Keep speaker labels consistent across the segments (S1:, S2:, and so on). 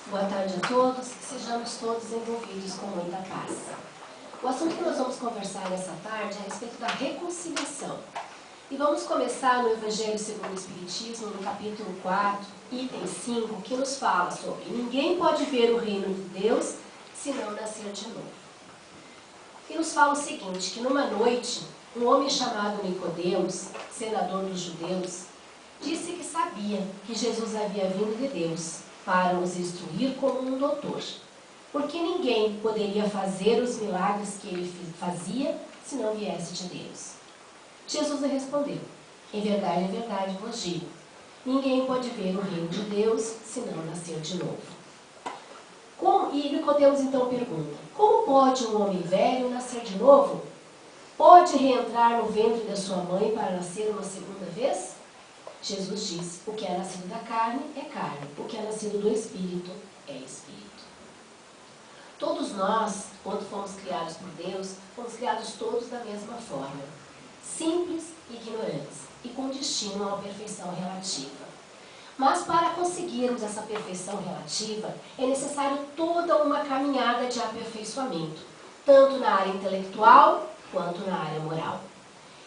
S1: Boa tarde a todos, sejamos todos envolvidos com muita paz. O assunto que nós vamos conversar nessa tarde é a respeito da reconciliação. E vamos começar no Evangelho segundo o Espiritismo, no capítulo 4, item 5, que nos fala sobre ninguém pode ver o reino de Deus se não nascer de novo. E nos fala o seguinte, que numa noite, um homem chamado Nicodemos, senador dos judeus, disse que sabia que Jesus havia vindo de Deus para nos instruir como um doutor, porque ninguém poderia fazer os milagres que ele fazia se não viesse de Deus. Jesus lhe respondeu, em verdade vos digo, ninguém pode ver o reino de Deus se não nascer de novo. E Nicodemos então pergunta, como pode um homem velho nascer de novo? Pode reentrar no ventre da sua mãe para nascer uma segunda vez? Jesus disse, o que é nascido da carne é carne, o que é nascido do Espírito é Espírito. Todos nós, quando fomos criados por Deus, fomos criados todos da mesma forma, simples e ignorantes, e com destino a uma perfeição relativa. Mas para conseguirmos essa perfeição relativa, é necessário toda uma caminhada de aperfeiçoamento, tanto na área intelectual quanto na área moral.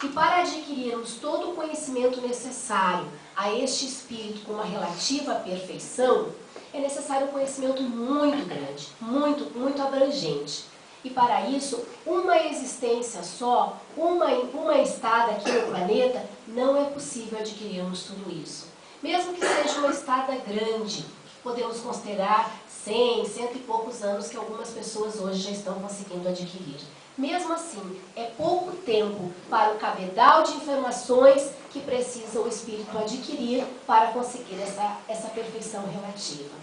S1: E para adquirirmos todo o conhecimento necessário a este espírito com uma relativa perfeição, é necessário um conhecimento muito grande, muito abrangente. E para isso, uma existência só, uma estada aqui no planeta, não é possível adquirirmos tudo isso. Mesmo que seja uma estada grande, podemos considerar 100 e poucos anos que algumas pessoas hoje já estão conseguindo adquirir. Mesmo assim, é pouco tempo para o cabedal de informações que precisa o espírito adquirir para conseguir essa perfeição relativa.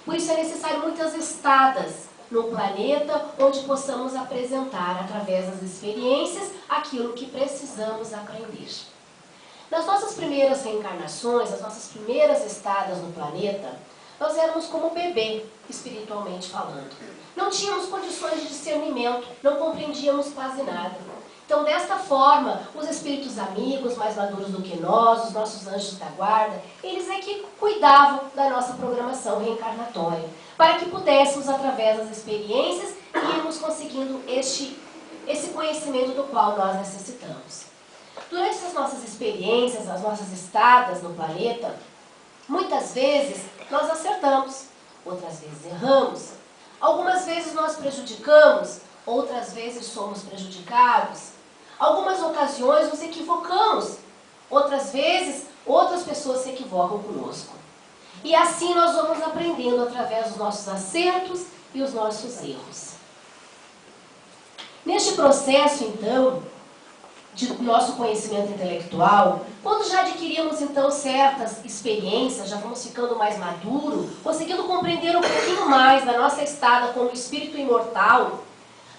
S1: Por isso é necessário muitas estadas no planeta onde possamos apresentar, através das experiências, aquilo que precisamos aprender. Nas nossas primeiras reencarnações, nas nossas primeiras estadas no planeta, nós éramos como bebê, espiritualmente falando. Não tínhamos condições de discernimento, não compreendíamos quase nada. Então, desta forma, os espíritos amigos, mais maduros do que nós, os nossos anjos da guarda, eles é que cuidavam da nossa programação reencarnatória, para que pudéssemos, através das experiências, irmos conseguindo esse conhecimento do qual nós necessitamos. Durante as nossas experiências, as nossas estadas no planeta, muitas vezes nós acertamos, outras vezes erramos. Algumas vezes nós prejudicamos, outras vezes somos prejudicados. Algumas ocasiões nos equivocamos, outras vezes outras pessoas se equivocam conosco. E assim nós vamos aprendendo através dos nossos acertos e os nossos erros. Neste processo, então, de nosso conhecimento intelectual, quando já adquirimos então certas experiências, já vamos ficando mais maduro, conseguindo compreender um pouquinho mais da nossa estada como espírito imortal,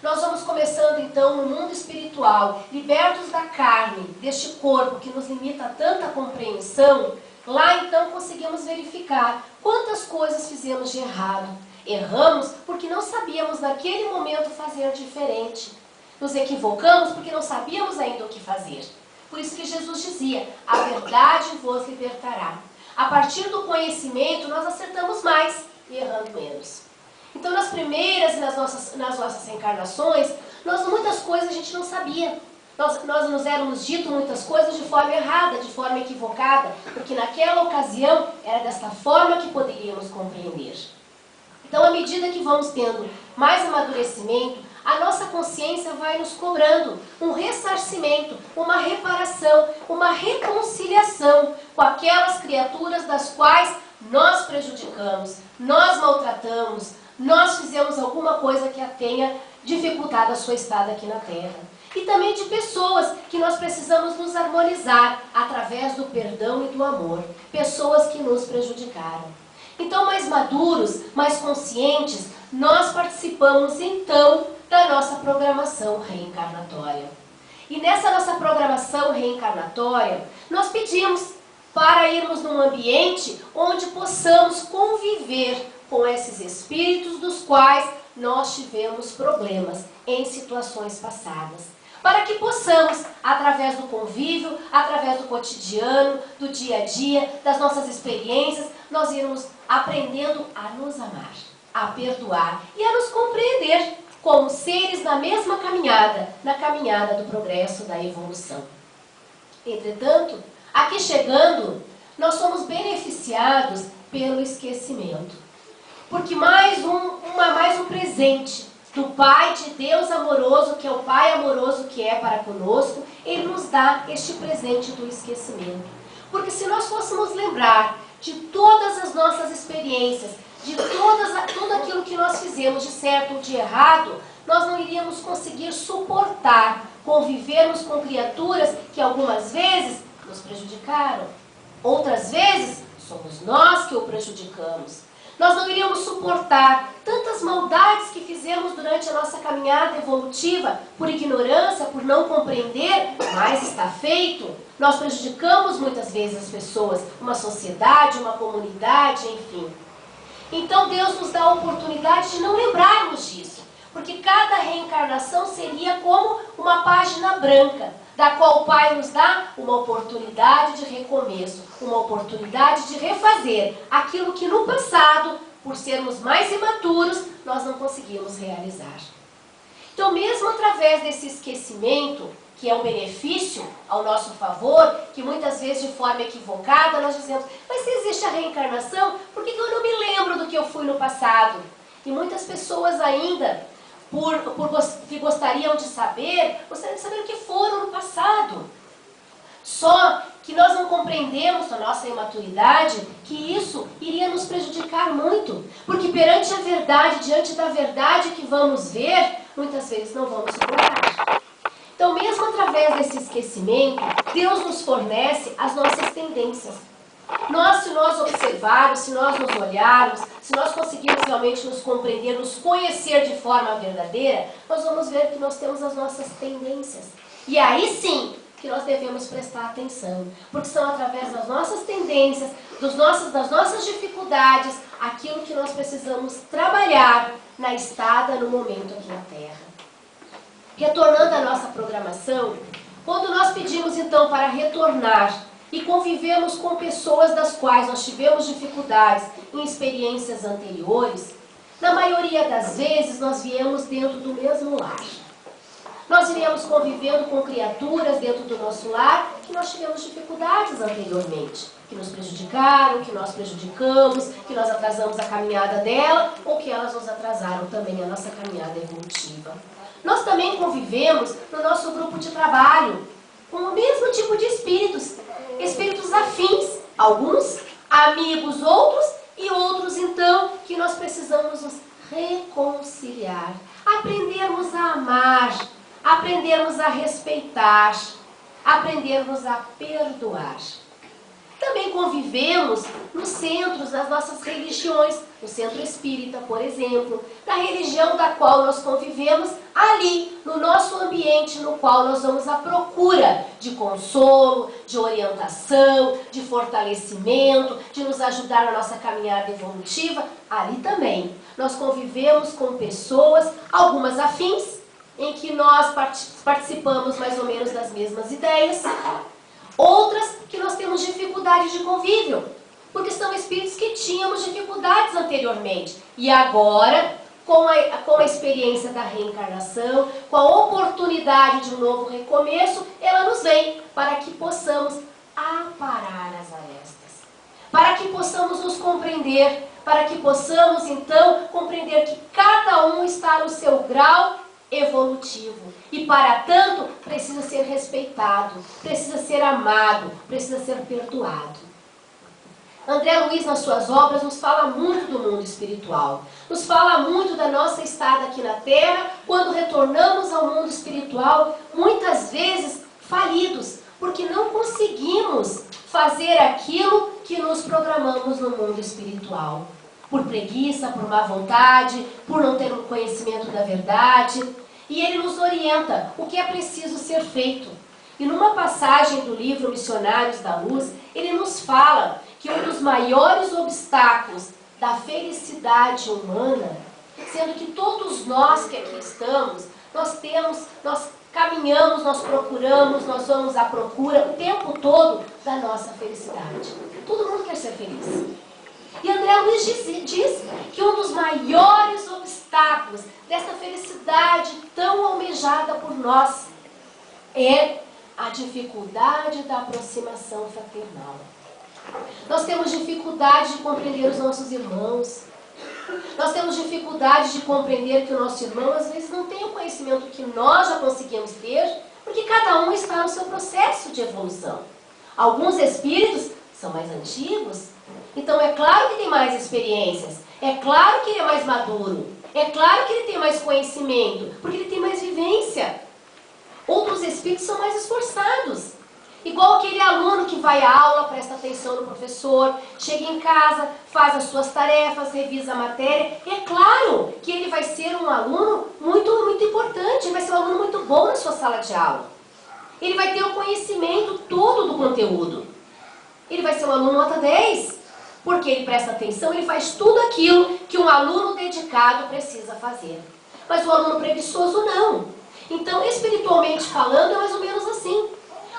S1: nós vamos começando então no mundo espiritual, libertos da carne, deste corpo que nos limita a tanta compreensão, lá então conseguimos verificar quantas coisas fizemos de errado. Erramos porque não sabíamos naquele momento fazer diferente. Nos equivocamos porque não sabíamos ainda o que fazer. Por isso que Jesus dizia, a verdade vos libertará. A partir do conhecimento, nós acertamos mais e errando menos. Então, nas primeiras e nas nossas reencarnações, muitas coisas a gente não sabia. Nós nos éramos dito muitas coisas de forma errada, de forma equivocada, porque naquela ocasião era desta forma que poderíamos compreender. Então, à medida que vamos tendo mais amadurecimento, a nossa consciência vai nos cobrando um ressarcimento, uma reparação, uma reconciliação com aquelas criaturas das quais nós prejudicamos, nós maltratamos, nós fizemos alguma coisa que a tenha dificultado a sua estada aqui na Terra. E também de pessoas que nós precisamos nos harmonizar através do perdão e do amor, pessoas que nos prejudicaram. Então, mais maduros, mais conscientes, nós participamos então da nossa programação reencarnatória. E nessa nossa programação reencarnatória, nós pedimos para irmos num ambiente onde possamos conviver com esses espíritos dos quais nós tivemos problemas em situações passadas. para que possamos, através do convívio, através do cotidiano, do dia a dia, das nossas experiências, nós irmos aprendendo a nos amar, a perdoar e a nos compreender como seres na mesma caminhada, na caminhada do progresso, da evolução. Entretanto, aqui chegando, nós somos beneficiados pelo esquecimento. Porque mais um presente do Pai de Deus amoroso, que é o Pai amoroso que é para conosco, Ele nos dá este presente do esquecimento. Porque se nós fôssemos lembrar de todas as nossas experiências, de tudo aquilo que nós fizemos de certo ou de errado, nós não iríamos conseguir suportar convivermos com criaturas que algumas vezes nos prejudicaram. Outras vezes, somos nós que o prejudicamos. Nós não iríamos suportar tantas maldades que fizemos durante a nossa caminhada evolutiva, por ignorância, por não compreender, mas está feito. Nós prejudicamos muitas vezes as pessoas, uma sociedade, uma comunidade, enfim. Então Deus nos dá a oportunidade de não lembrarmos disso, porque cada reencarnação seria como uma página branca, da qual o Pai nos dá uma oportunidade de recomeço, uma oportunidade de refazer aquilo que no passado, por sermos mais imaturos, nós não conseguimos realizar. Então, mesmo através desse esquecimento, que é um benefício ao nosso favor, que muitas vezes de forma equivocada nós dizemos, mas se existe a reencarnação, por que eu não me lembro do que eu fui no passado? E muitas pessoas ainda, que gostariam de saber o que foram no passado. Só que nós não compreendemos a nossa imaturidade que isso iria nos prejudicar muito. Porque perante a verdade, diante da verdade que vamos ver, muitas vezes não vamos suportar. Então, mesmo através desse esquecimento, Deus nos fornece as nossas tendências. Se nós observarmos, se nós nos olharmos, se nós conseguirmos realmente nos compreender, nos conhecer de forma verdadeira, nós vamos ver que nós temos as nossas tendências. E aí sim que nós devemos prestar atenção, porque são através das nossas tendências, das nossas dificuldades, aquilo que nós precisamos trabalhar na estada, no momento aqui na Terra. Retornando à nossa programação, quando nós pedimos então para retornar e convivemos com pessoas das quais nós tivemos dificuldades em experiências anteriores, na maioria das vezes nós viemos dentro do mesmo lar. Nós iríamos convivendo com criaturas dentro do nosso lar que nós tivemos dificuldades anteriormente, que nos prejudicaram, que nós prejudicamos, que nós atrasamos a caminhada dela ou que elas nos atrasaram também a nossa caminhada evolutiva. Nós também convivemos no nosso grupo de trabalho com o mesmo tipo de espíritos afins, alguns amigos, outros, e outros então que nós precisamos nos reconciliar, aprendermos a amar, aprendermos a respeitar, aprendermos a perdoar. Também convivemos nos centros das nossas religiões, no centro espírita, por exemplo, da religião da qual nós convivemos, ali, no nosso ambiente, no qual nós vamos à procura de consolo, de orientação, de fortalecimento, de nos ajudar na nossa caminhada evolutiva, ali também. Nós convivemos com pessoas, algumas afins, em que nós participamos mais ou menos das mesmas ideias, outras que nós temos dificuldade de convívio, porque são espíritos que tínhamos dificuldades anteriormente. E agora, com a experiência da reencarnação, com a oportunidade de um novo recomeço, ela nos vem para que possamos aparar as arestas, para que possamos nos compreender, para que possamos então compreender que cada um está no seu grau evolutivo e para tanto precisa ser respeitado, precisa ser amado, precisa ser perdoado. André Luiz, nas suas obras, nos fala muito do mundo espiritual, nos fala muito da nossa estada aqui na Terra, quando retornamos ao mundo espiritual, muitas vezes falidos, porque não conseguimos fazer aquilo que nos programamos no mundo espiritual. Por preguiça, por má vontade, por não ter um conhecimento da verdade. E ele nos orienta o que é preciso ser feito. E numa passagem do livro Missionários da Luz, ele nos fala que um dos maiores obstáculos da felicidade humana, sendo que todos nós que aqui estamos, caminhamos, nós procuramos, nós vamos à procura o tempo todo da nossa felicidade. Todo mundo quer ser feliz. E André Luiz diz que um dos maiores obstáculos dessa felicidade tão almejada por nós é a dificuldade da aproximação fraternal. Nós temos dificuldade de compreender os nossos irmãos. Nós temos dificuldade de compreender que o nosso irmão às vezes não tem o conhecimento que nós já conseguimos ter, porque cada um está no seu processo de evolução. Alguns espíritos são mais antigos, então é claro que tem mais experiências, é claro que ele é mais maduro, é claro que ele tem mais conhecimento, porque ele tem mais vivência. Outros espíritos são mais esforçados. Igual aquele aluno que vai à aula, presta atenção no professor, chega em casa, faz as suas tarefas, revisa a matéria. É claro que ele vai ser um aluno muito importante, vai ser um aluno muito bom na sua sala de aula. Ele vai ter o conhecimento todo do conteúdo. Ele vai ser um aluno nota 10, porque ele presta atenção, ele faz tudo aquilo que um aluno dedicado precisa fazer. Mas o aluno preguiçoso não. Então, espiritualmente falando, é mais ou menos assim.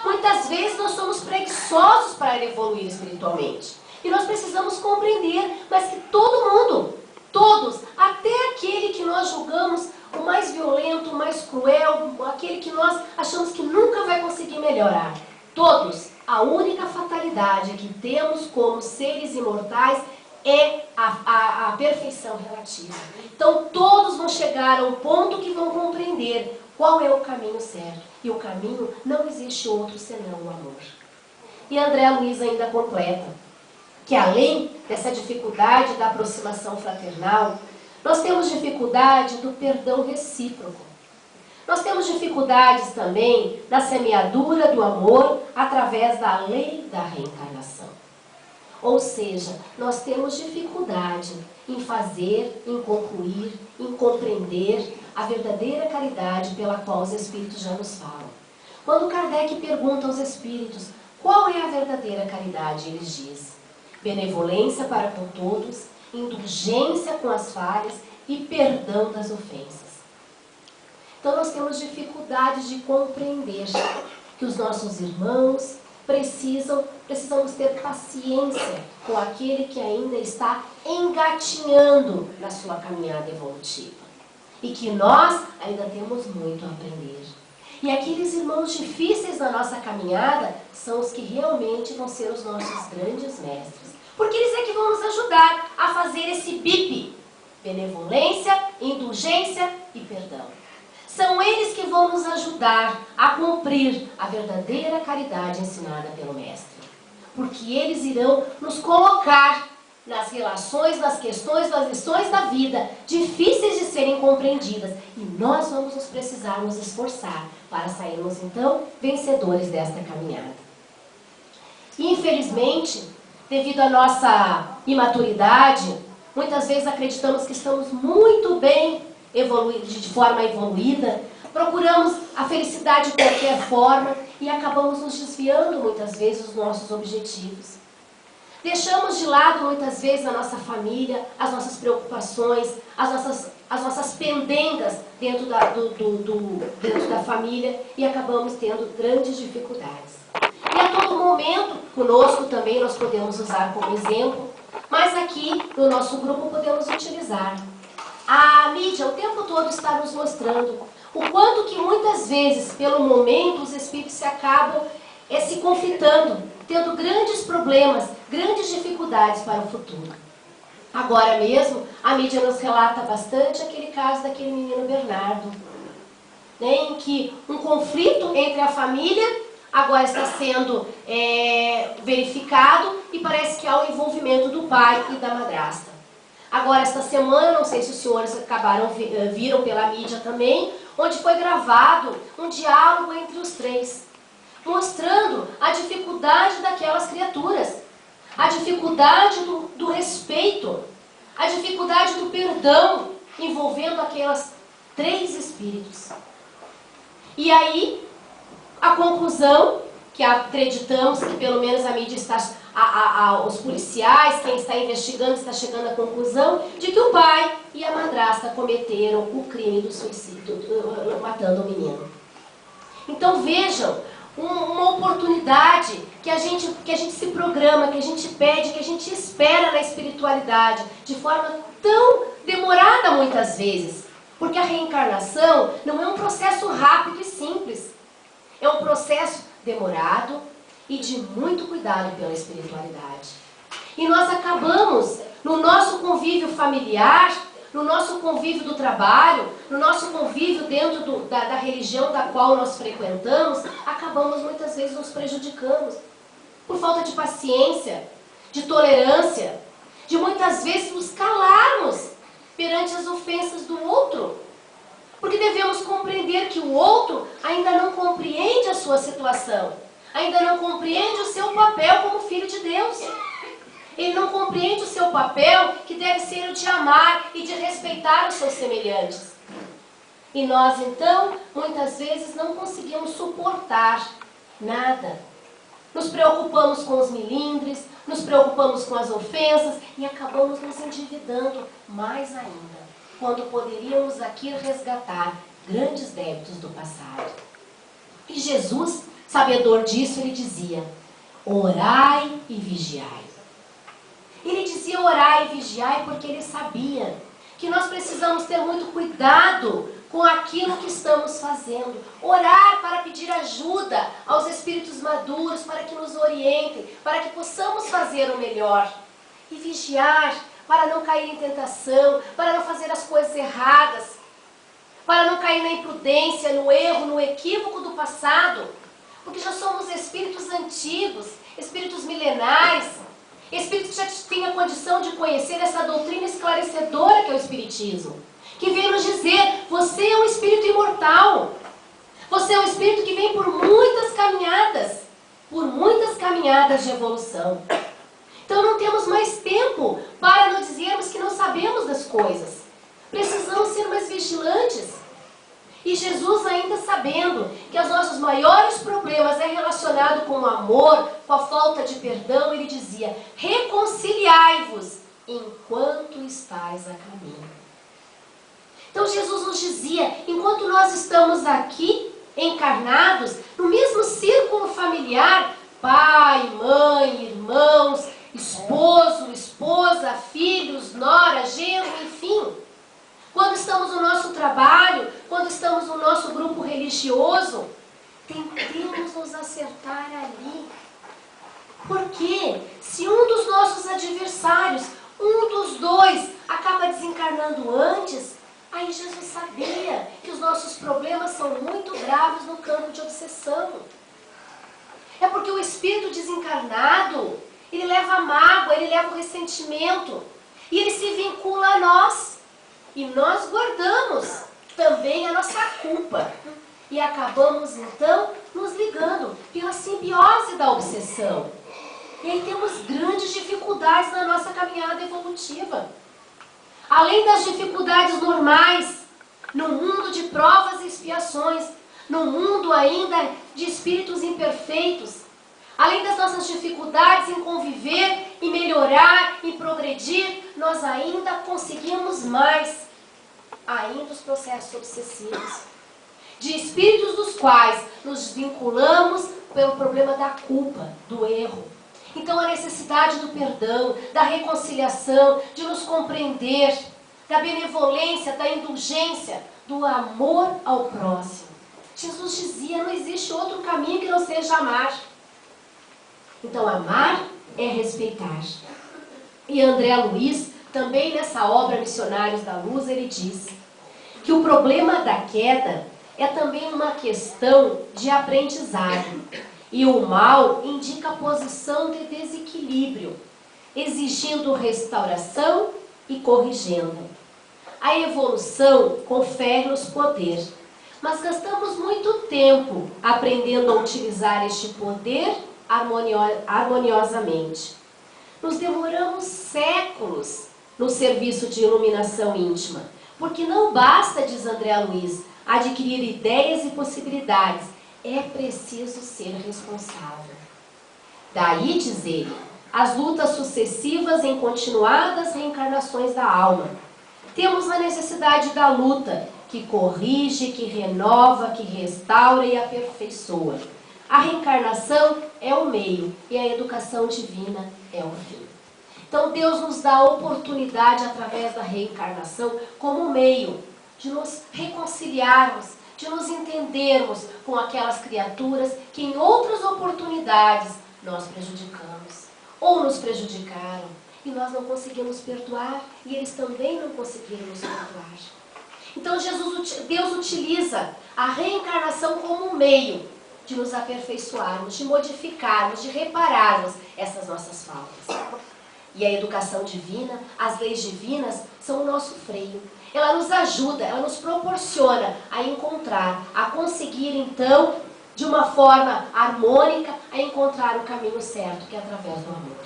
S1: Muitas vezes nós somos preguiçosos para evoluir espiritualmente. E nós precisamos compreender, mas que todo mundo, todos, até aquele que nós julgamos o mais violento, o mais cruel, aquele que nós achamos que nunca vai conseguir melhorar, todos, a única fatalidade que temos como seres imortais é a perfeição relativa. Então todos vão chegar ao ponto que vão compreender qual é o caminho certo. E o caminho não existe outro senão o amor. E André Luiz ainda completa que além dessa dificuldade da aproximação fraternal, nós temos dificuldade do perdão recíproco. Nós temos dificuldades também na semeadura do amor através da lei da reencarnação. Ou seja, nós temos dificuldade em fazer, em concluir, em compreender a verdadeira caridade pela qual os Espíritos já nos falam. Quando Kardec pergunta aos Espíritos qual é a verdadeira caridade, eles dizem: benevolência para com todos, indulgência com as falhas e perdão das ofensas. Então nós temos dificuldade de compreender que os nossos irmãos precisamos ter paciência com aquele que ainda está engatinhando na sua caminhada evolutiva. E que nós ainda temos muito a aprender. E aqueles irmãos difíceis na nossa caminhada são os que realmente vão ser os nossos grandes mestres. Porque eles é que vão nos ajudar a fazer esse BIP: benevolência, indulgência e perdão. São eles que vão nos ajudar a cumprir a verdadeira caridade ensinada pelo Mestre. Porque eles irão nos colocar nas relações, nas questões, nas lições da vida, difíceis de serem compreendidas. E nós vamos precisar nos esforçar para sairmos, então, vencedores desta caminhada. E, infelizmente, devido à nossa imaturidade, muitas vezes acreditamos que estamos muito bem evoluídos, de forma evoluída, procuramos a felicidade de qualquer forma e acabamos nos desviando, muitas vezes, dos nossos objetivos. Deixamos de lado, muitas vezes, a nossa família, as nossas preocupações, as nossas pendengas dentro da família e acabamos tendo grandes dificuldades. E a todo momento, conosco também nós podemos usar como exemplo, mas aqui no nosso grupo podemos utilizar. A mídia o tempo todo está nos mostrando o quanto que muitas vezes, pelo momento, os espíritos se acabam se conflitando, tendo grandes problemas, grandes dificuldades para o futuro. Agora mesmo, a mídia nos relata bastante aquele caso daquele menino Bernardo, né, em que um conflito entre a família agora está sendo verificado e parece que há o envolvimento do pai e da madrasta. Agora, esta semana, não sei se os senhores viram pela mídia também, onde foi gravado um diálogo entre os três, mostrando a dificuldade daquelas criaturas, a dificuldade do respeito, a dificuldade do perdão, envolvendo aquelas três espíritos. E aí, a conclusão, que acreditamos que pelo menos a mídia está, os policiais, quem está investigando, está chegando à conclusão de que o pai e a madrasta cometeram o crime do suicídio, matando o menino. Então vejam, uma oportunidade que a gente se programa, que a gente pede, que a gente espera na espiritualidade, de forma tão demorada muitas vezes. Porque a reencarnação não é um processo rápido e simples. É um processo demorado e de muito cuidado pela espiritualidade. E nós acabamos, no nosso convívio familiar, no nosso convívio do trabalho, no nosso convívio dentro da religião da qual nós frequentamos, acabamos muitas vezes nos prejudicando. Por falta de paciência, de tolerância, de muitas vezes nos calarmos perante as ofensas do outro. Porque devemos compreender que o outro ainda não compreende a sua situação, ainda não compreende o seu papel como filho de Deus. Ele não compreende o seu papel, que deve ser o de amar e de respeitar os seus semelhantes. E nós, então, muitas vezes não conseguimos suportar nada. Nos preocupamos com os melindres, nos preocupamos com as ofensas e acabamos nos endividando mais ainda, quando poderíamos aqui resgatar grandes débitos do passado. E Jesus, sabedor disso, ele dizia: orai e vigiai. Ele dizia orai e vigiai porque ele sabia que nós precisamos ter muito cuidado com aquilo que estamos fazendo. Orar para pedir ajuda aos espíritos maduros, para que nos orientem, para que possamos fazer o melhor. E vigiar para não cair em tentação, para não fazer as coisas erradas, para não cair na imprudência, no erro, no equívoco do passado. Porque já somos espíritos antigos, espíritos milenares, espíritos que já têm a condição de conhecer essa doutrina esclarecedora que é o Espiritismo, que vem nos dizer: você é um espírito imortal, você é um espírito que vem por muitas caminhadas de evolução. Então não temos mais tempo para nos dizermos que não sabemos das coisas. Precisamos ser mais vigilantes. E Jesus, ainda sabendo que os nossos maiores problemas é relacionado com o amor, com a falta de perdão, ele dizia: reconciliai-vos enquanto estáis a caminho. Então Jesus nos dizia, enquanto nós estamos aqui encarnados, no mesmo círculo familiar, pai, mãe, irmãos, esposo, esposa, filhos, nora, genro, enfim. Quando estamos no nosso trabalho, quando estamos no nosso grupo religioso, tentemos nos acertar ali. Porque se um dos nossos adversários, um dos dois, acaba desencarnando antes, aí Jesus sabia que os nossos problemas são muito graves no campo de obsessão. É porque o espírito desencarnado, ele leva a mágoa, ele leva o ressentimento, e ele se vincula a nós. E nós guardamos também a nossa culpa. E acabamos, então, nos ligando pela simbiose da obsessão. E aí temos grandes dificuldades na nossa caminhada evolutiva. Além das dificuldades normais, no mundo de provas e expiações, no mundo ainda de espíritos imperfeitos, além das nossas dificuldades em conviver, em melhorar, em progredir, nós ainda conseguimos mais, ainda os processos obsessivos, de espíritos dos quais nos vinculamos pelo problema da culpa, do erro. Então a necessidade do perdão, da reconciliação, de nos compreender, da benevolência, da indulgência, do amor ao próximo. Jesus dizia, não existe outro caminho que não seja amar. Então amar é respeitar. E André Luiz, também nessa obra Missionários da Luz, ele diz que o problema da queda é também uma questão de aprendizado. E o mal indica a posição de desequilíbrio, exigindo restauração e corrigindo. A evolução confere-nos poder, mas gastamos muito tempo aprendendo a utilizar este poder harmoniosamente. Nos demoramos séculos no serviço de iluminação íntima, porque não basta, diz André Luiz, adquirir ideias e possibilidades, é preciso ser responsável. Daí, diz ele, as lutas sucessivas em continuadas reencarnações da alma. Temos a necessidade da luta que corrige, que renova, que restaura e aperfeiçoa. A reencarnação é o meio e a educação divina é o fim. Então Deus nos dá a oportunidade através da reencarnação como meio de nos reconciliarmos, de nos entendermos com aquelas criaturas que em outras oportunidades nós prejudicamos ou nos prejudicaram e nós não conseguimos perdoar e eles também não conseguiram nos perdoar. Então Deus utiliza a reencarnação como um meio de nos aperfeiçoarmos, de modificarmos, de repararmos essas nossas faltas. E a educação divina, as leis divinas, são o nosso freio. Ela nos ajuda, ela nos proporciona a encontrar, a conseguir então, de uma forma harmônica, a encontrar o caminho certo, que é através do amor.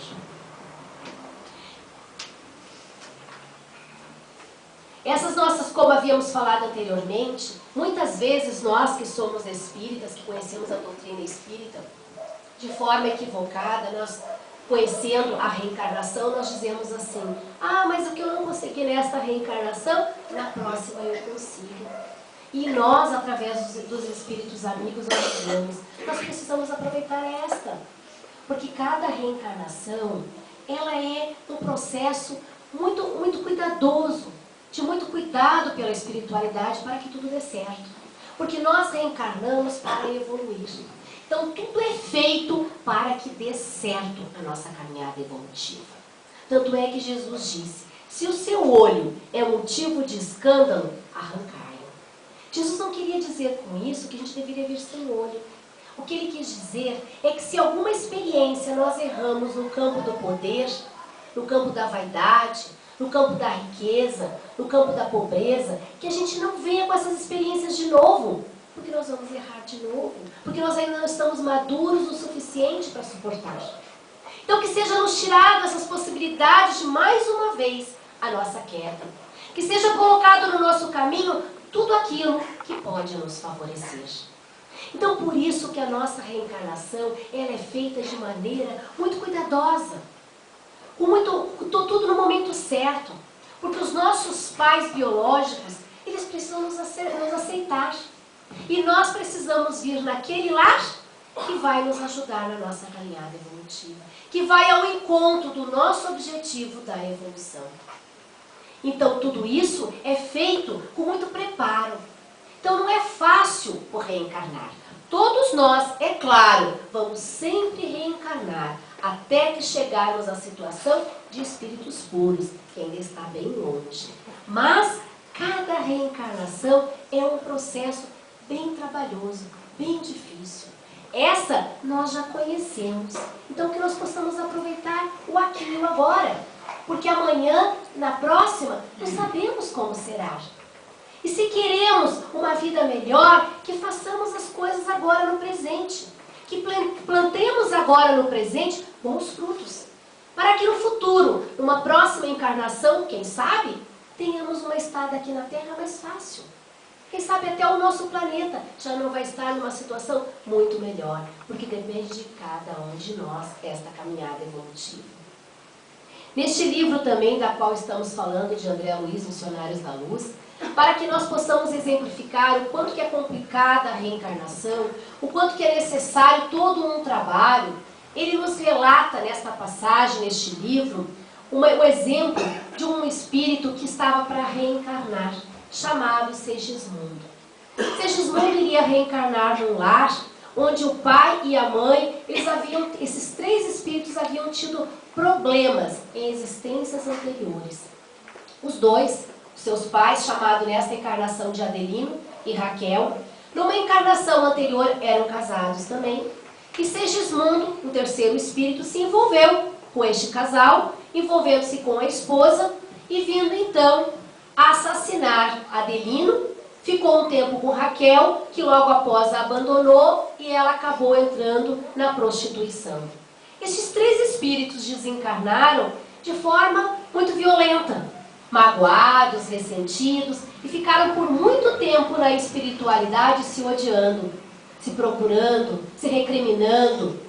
S1: Essas nossas, como havíamos falado anteriormente, muitas vezes nós que somos espíritas, que conhecemos a doutrina espírita, de forma equivocada, nós conhecendo a reencarnação, nós dizemos assim: ah, mas o que eu não consegui nesta reencarnação, na próxima eu consigo. E nós, através dos espíritos amigos, nós dizemos: nós precisamos aproveitar esta. Porque cada reencarnação, ela é um processo muito, muito cuidadoso, de muito cuidado pela espiritualidade para que tudo dê certo. Porque nós reencarnamos para evoluir. Então tudo é feito para que dê certo a nossa caminhada evolutiva. Tanto é que Jesus disse: se o seu olho é motivo de escândalo, arrancai-o. Jesus não queria dizer com isso que a gente deveria vir sem olho. O que ele quis dizer é que se alguma experiência nós erramos no campo do poder, no campo da vaidade, no campo da riqueza, no campo da pobreza, que a gente não venha com essas experiências de novo, porque nós vamos errar de novo, porque nós ainda não estamos maduros o suficiente para suportar. Então que seja nos tirado essas possibilidades de mais uma vez a nossa queda. Que seja colocado no nosso caminho tudo aquilo que pode nos favorecer. Então por isso que a nossa reencarnação ela é feita de maneira muito cuidadosa, com tudo no momento certo, porque os nossos pais biológicos, eles precisam nos aceitar. E nós precisamos vir naquele lar que vai nos ajudar na nossa caminhada evolutiva, que vai ao encontro do nosso objetivo da evolução. Então tudo isso é feito com muito preparo. Então não é fácil o reencarnar. Todos nós, é claro, vamos sempre reencarnar até que chegarmos à situação de espíritos puros, que ainda está bem longe. Mas cada reencarnação é um processo bem trabalhoso, bem difícil. Essa nós já conhecemos. Então que nós possamos aproveitar o aqui e o agora. Porque amanhã, na próxima, não sabemos como será. E se queremos uma vida melhor, que façamos as coisas agora no presente. Que plantemos agora no presente bons frutos. Para que no futuro, numa próxima encarnação, quem sabe, tenhamos uma estada aqui na Terra mais fácil. Quem sabe até o nosso planeta já não vai estar numa situação muito melhor. Porque depende de cada um de nós esta caminhada evolutiva. Neste livro também, da qual estamos falando, de André Luiz, Missionários da Luz, para que nós possamos exemplificar o quanto que é complicada a reencarnação, o quanto que é necessário todo um trabalho, ele nos relata nesta passagem, neste livro, o exemplo de um espírito que estava para reencarnar, chamado Segismundo. Segismundo iria reencarnar num lar onde o pai e a mãe, esses três espíritos haviam tido problemas em existências anteriores. Os dois, seus pais, chamados nesta encarnação de Adelino e Raquel, numa encarnação anterior eram casados também. E Segismundo, o terceiro espírito, se envolveu com este casal, envolvendo-se com a esposa e vindo então a assassinar Adelino. Ficou um tempo com Raquel, que logo após a abandonou e ela acabou entrando na prostituição. Estes três espíritos desencarnaram de forma muito violenta, magoados, ressentidos, e ficaram por muito tempo na espiritualidade se odiando, se procurando, se recriminando.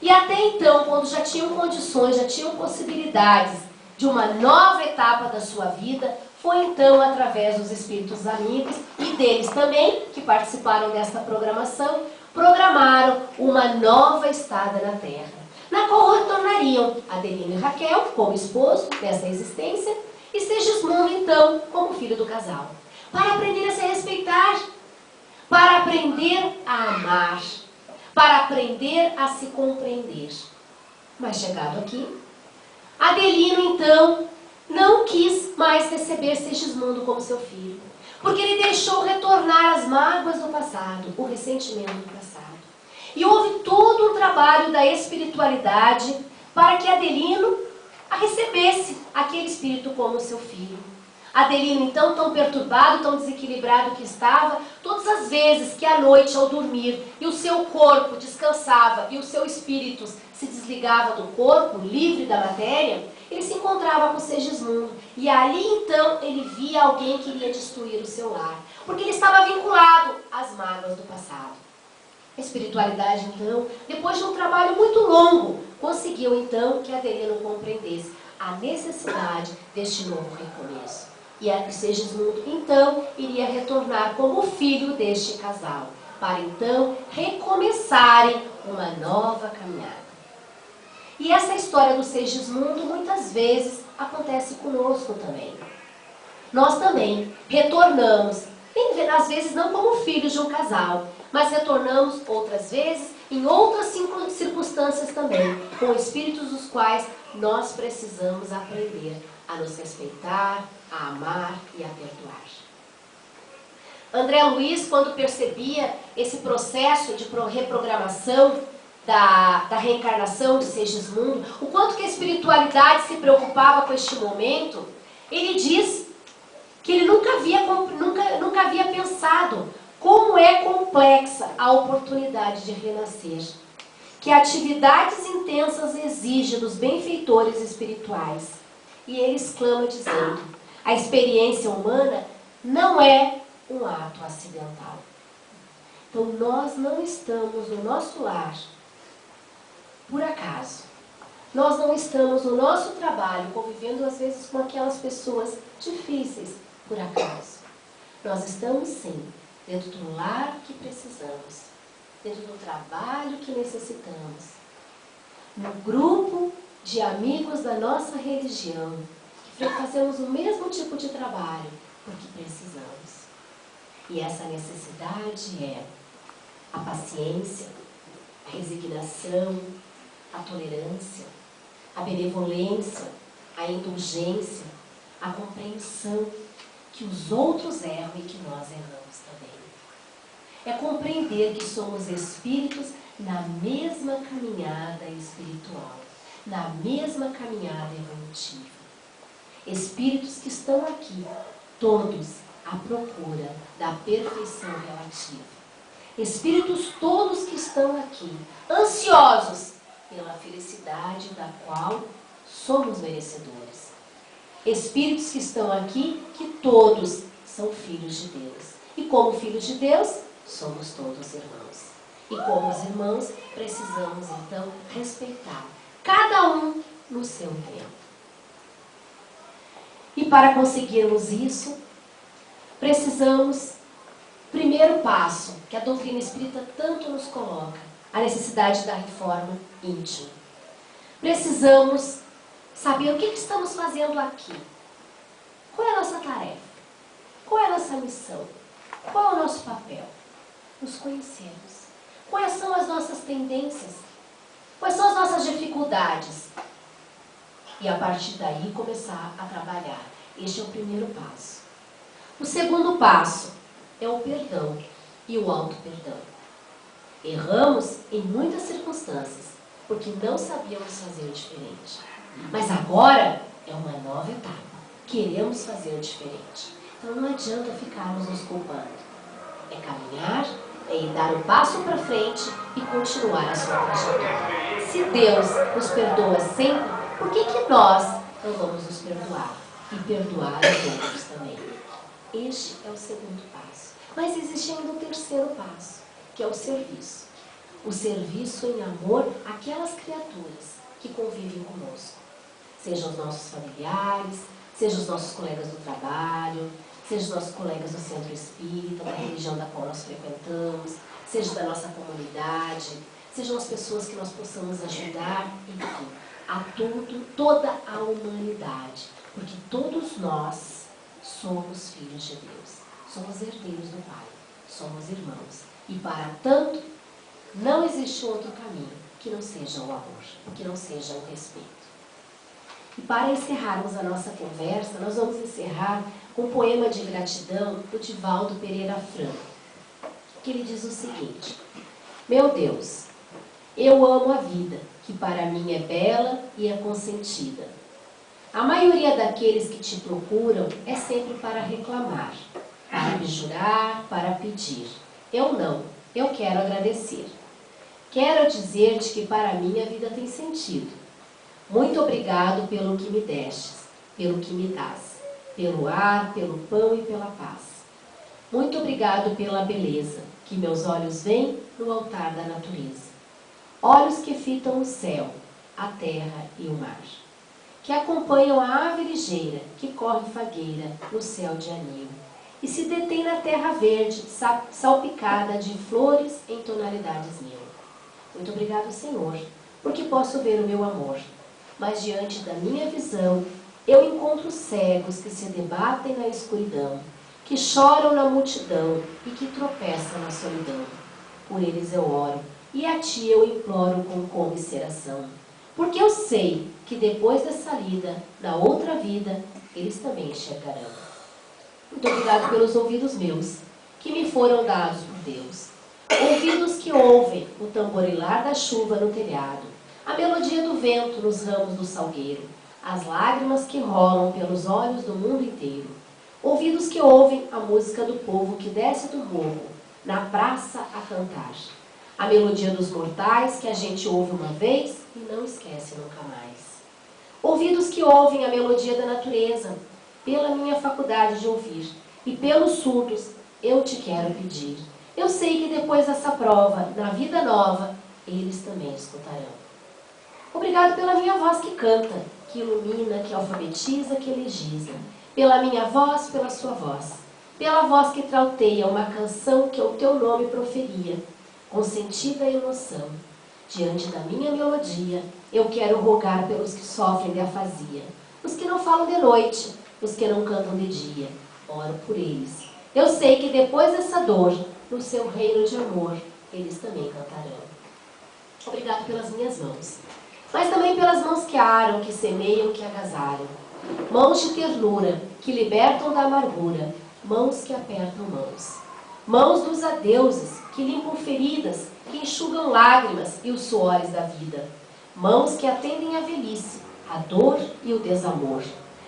S1: E até então, quando já tinham condições, já tinham possibilidades de uma nova etapa da sua vida, foi então através dos espíritos amigos e deles também, que participaram desta programação, programaram uma nova estada na Terra, na qual retornariam Adelino e Raquel como esposo nessa existência e Segismundo então como filho do casal, para aprender a se respeitar, para aprender a amar, para aprender a se compreender. Mas chegado aqui, Adelino então não quis mais receber Segismundo como seu filho, porque ele deixou retornar as mágoas do passado, o ressentimento do passado. E houve todo um trabalho da espiritualidade para que Adelino recebesse aquele espírito como seu filho. Adelino, então, tão perturbado, tão desequilibrado que estava, todas as vezes que à noite, ao dormir, e o seu corpo descansava e o seu espírito se desligava do corpo, livre da matéria, ele se encontrava com Segismundo. E ali, então, ele via alguém que iria destruir o seu lar, porque ele estava vinculado às mágoas do passado. A espiritualidade, então, depois de um trabalho muito longo, conseguiu, então, que Adelino compreendesse a necessidade deste novo recomeço. E Segismundo, então, iria retornar como filho deste casal, para, então, recomeçarem uma nova caminhada. E essa história do Segismundo, muitas vezes, acontece conosco também. Nós também retornamos, às vezes não como filhos de um casal, mas retornamos outras vezes em outras circunstâncias também, com espíritos dos quais nós precisamos aprender a nos respeitar, a amar e a perdoar. André Luiz, quando percebia esse processo de reprogramação da reencarnação de Segismundo, o quanto que a espiritualidade se preocupava com este momento, ele diz que ele nunca havia pensado como é complexa a oportunidade de renascer, que atividades intensas exigem dos benfeitores espirituais. E ele exclama dizendo: a experiência humana não é um ato acidental. Então nós não estamos no nosso lar por acaso. Nós não estamos no nosso trabalho convivendo às vezes com aquelas pessoas difíceis por acaso. Nós estamos sim dentro do lar que precisamos, dentro do trabalho que necessitamos, no grupo de amigos da nossa religião, que fazemos o mesmo tipo de trabalho, porque precisamos. E essa necessidade é a paciência, a resignação, a tolerância, a benevolência, a indulgência, a compreensão que os outros erram e que nós erramos também. É compreender que somos espíritos na mesma caminhada espiritual, na mesma caminhada evolutiva. Espíritos que estão aqui, todos à procura da perfeição relativa. Espíritos todos que estão aqui, ansiosos pela felicidade da qual somos merecedores. Espíritos que estão aqui, que todos são filhos de Deus. E como filhos de Deus, somos todos irmãos. E como os irmãos, precisamos então respeitar cada um no seu tempo. E para conseguirmos isso, precisamos, primeiro passo, que a doutrina espírita tanto nos coloca, a necessidade da reforma íntima. Precisamos saber o que estamos fazendo aqui. Qual é a nossa tarefa? Qual é a nossa missão? Qual é o nosso papel? Nos conhecermos. Quais são as nossas tendências? Quais são as nossas dificuldades? E a partir daí começar a trabalhar. Este é o primeiro passo. O segundo passo é o perdão e o auto-perdão. Erramos em muitas circunstâncias, porque não sabíamos fazer diferente. Mas agora é uma nova etapa. Queremos fazer diferente. Então não adianta ficarmos nos culpando. É caminhar, é ir dar um passo para frente e continuar a sua trajetória. Se Deus nos perdoa sempre, por que nós não vamos nos perdoar? E perdoar os outros também. Este é o segundo passo. Mas existe ainda o terceiro passo, que é o serviço. O serviço em amor àquelas criaturas que convivem conosco. Sejam os nossos familiares, seja os nossos colegas do trabalho, seja os nossos colegas do centro espírita, da religião da qual nós frequentamos, seja da nossa comunidade, sejam as pessoas que nós possamos ajudar, enfim, a toda a humanidade, porque todos nós somos filhos de Deus, somos herdeiros do Pai, somos irmãos, e para tanto não existe outro caminho que não seja o amor, que não seja o respeito. E para encerrarmos a nossa conversa, nós vamos encerrar com um poema de gratidão do Divaldo Pereira Franco, que ele diz o seguinte: meu Deus, eu amo a vida, que para mim é bela e é consentida. A maioria daqueles que te procuram é sempre para reclamar, para abjurar, para pedir. Eu não, eu quero agradecer. Quero dizer-te que para mim a vida tem sentido. Muito obrigado pelo que me destes, pelo que me dás, pelo ar, pelo pão e pela paz. Muito obrigado pela beleza, que meus olhos veem no altar da natureza. Olhos que fitam o céu, a terra e o mar, que acompanham a ave ligeira, que corre fagueira no céu de anil, e se detém na terra verde, salpicada de flores em tonalidades mil. Muito obrigado, Senhor, porque posso ver o meu amor, mas diante da minha visão, eu encontro cegos que se debatem na escuridão, que choram na multidão e que tropeçam na solidão. Por eles eu oro, e a ti eu imploro com comisseração, porque eu sei que depois dessa lida, na outra vida, eles também enxergarão. Muito obrigado pelos ouvidos meus, que me foram dados por Deus. Ouvidos que ouvem o tamborilar da chuva no telhado, a melodia do vento nos ramos do salgueiro, as lágrimas que rolam pelos olhos do mundo inteiro. Ouvidos que ouvem a música do povo que desce do morro, na praça a cantar. A melodia dos mortais que a gente ouve uma vez e não esquece nunca mais. Ouvidos que ouvem a melodia da natureza, pela minha faculdade de ouvir, e pelos surdos eu te quero pedir. Eu sei que depois dessa prova, na vida nova, eles também escutarão. Obrigado pela minha voz que canta, que ilumina, que alfabetiza, que elegiza. Pela minha voz, pela sua voz. Pela voz que trauteia uma canção que o teu nome proferia, com sentida emoção. Diante da minha melodia, eu quero rogar pelos que sofrem de afasia, os que não falam de noite, os que não cantam de dia. Oro por eles. Eu sei que depois dessa dor, no seu reino de amor, eles também cantarão. Obrigado pelas minhas mãos, mas também pelas mãos que aram, que semeiam, que agasalham. Mãos de ternura, que libertam da amargura, mãos que apertam mãos. Mãos dos adeuses, que limpam feridas, que enxugam lágrimas e os suores da vida. Mãos que atendem a velhice, a dor e o desamor.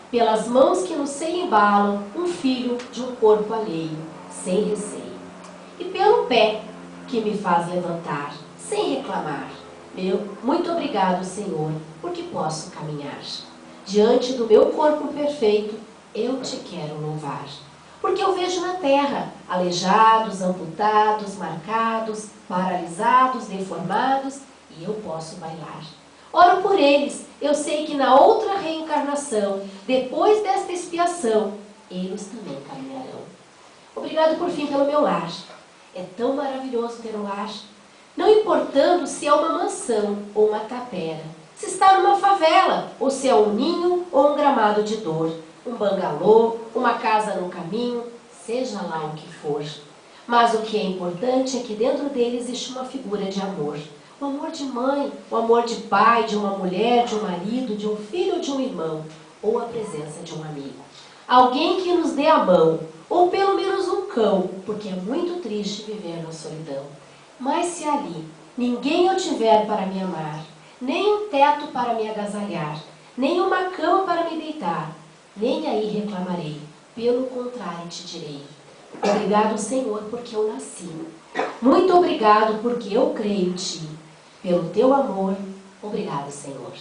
S1: Pelas mãos que no seio embalam um filho de um corpo alheio, sem receio. E pelo pé que me faz levantar, sem reclamar. Muito obrigado, Senhor, porque posso caminhar. Diante do meu corpo perfeito, eu te quero louvar. Porque eu vejo na terra aleijados, amputados, marcados, paralisados, deformados, e eu posso bailar. Oro por eles, eu sei que na outra reencarnação, depois desta expiação, eles também caminharão. Obrigado por fim pelo meu lar. É tão maravilhoso ter um lar. Não importando se é uma mansão ou uma tapera, se está numa favela, ou se é um ninho ou um gramado de dor, um bangalô, uma casa no caminho, seja lá o que for. Mas o que é importante é que dentro dele existe uma figura de amor. O amor de mãe, o amor de pai, de uma mulher, de um marido, de um filho ou de um irmão, ou a presença de um amigo. Alguém que nos dê a mão, ou pelo menos um cão, porque é muito triste viver na solidão. Mas se ali ninguém eu tiver para me amar, nem um teto para me agasalhar, nem uma cama para me deitar, nem aí reclamarei, pelo contrário te direi: obrigado, Senhor, porque eu nasci. Muito obrigado, porque eu creio em ti. Pelo teu amor, obrigado, Senhor.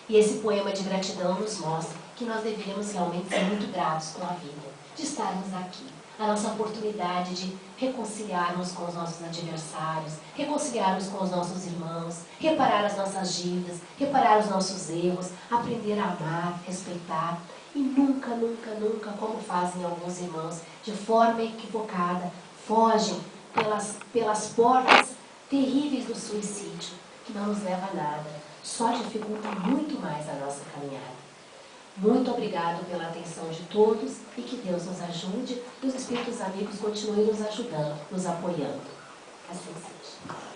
S1: E esse poema de gratidão nos mostra que nós deveríamos realmente ser muito gratos com a vida, de estarmos aqui. a nossa oportunidade de reconciliarmos com os nossos adversários, reconciliarmos com os nossos irmãos, reparar as nossas dívidas, reparar os nossos erros, aprender a amar, respeitar e nunca, nunca, nunca, como fazem alguns irmãos, de forma equivocada, fogem pelas portas terríveis do suicídio, que não nos leva a nada, só dificulta muito mais a nossa caminhada. Muito obrigado pela atenção de todos e que Deus nos ajude e os Espíritos Amigos continuem nos ajudando, nos apoiando. Assim seja.